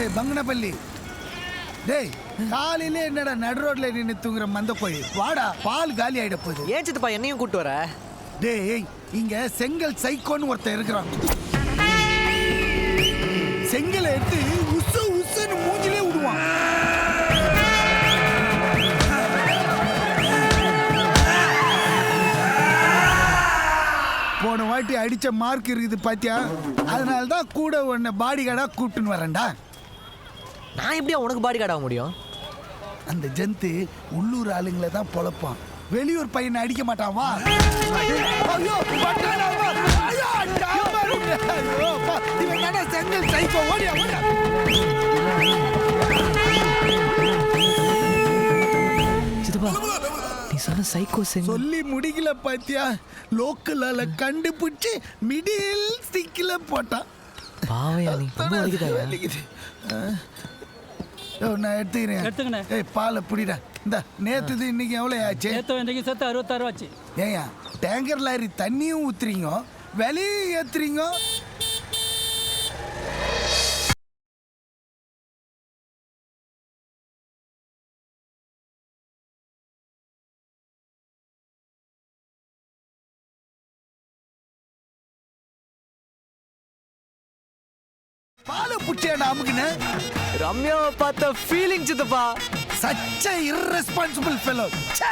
ஏய் பங்கனப்பள்ளி, டேய் காலையில என்னடா நடு ரோட்ல நின்று தூங்குற மந்த போய் வாடா, பால் காலி ஆயிட போகுது. ஏன் சித்தப்பா என்னையும் கூட்டு வர? டேய் இங்க செங்கல் சைக்கோன்னு ஒருத்தன் இருக்கிறான். செங்கலை எடுத்து உசு உசுன்னு மூஞ்சிலே விடுவான். போன வாட்டி அடிச்ச மார்க் இருக்குது பாத்தியா? அதனால தான் கூட உன்னை பாடி கார்டா கூப்பிட்டுன்னு வரேன்டா. நான் எப்படியா உனக்கு பாடி கார்டு ஆக முடியும்? அந்த ஜந்து உள்ளூர் ஆளுங்களை தான் பொழப்பான், வெளியூர் பையனை அடிக்க மாட்டான். வா. ஐயோ, பட்டாடா, வா. ஐயோ, டாமர் உண்டு. ஐயோ, பா. இவன் தானே செங்கல் சைக்கோ. ஓடியா, ஓடியா. சித்தப்பா நீ சொன்ன சைக்கோ செங்கல் சொல்லி முடிக்கல பாத்தியா? லோக்கலால கண்டுபிடிச்சு மிடில் ஸ்டிக்ல போட்டான். பாவையா நீ ரொம்ப வலிக்குதாயா? வலிக்குது. நான் எடுத்துக்கிறேன். எடுத்துக்கண்ணே. ஏய் பாலை புடிடா. இந்த நேத்துது இன்னைக்கு எவ்வளோ ஆச்சு? நேற்று இன்றைக்கு சேர்த்து 66 ஆச்சு. ஏயா டேங்கர் லாரி தண்ணியும் ஊத்துறீங்க, வெளியும் ஏத்துறீங்க. பாலை புடிச்சேடா அமுக்குன்னு. ரம்யாவை பார்த்த ஃபீலிங் சித்தப்பா. Such a irresponsible fellow.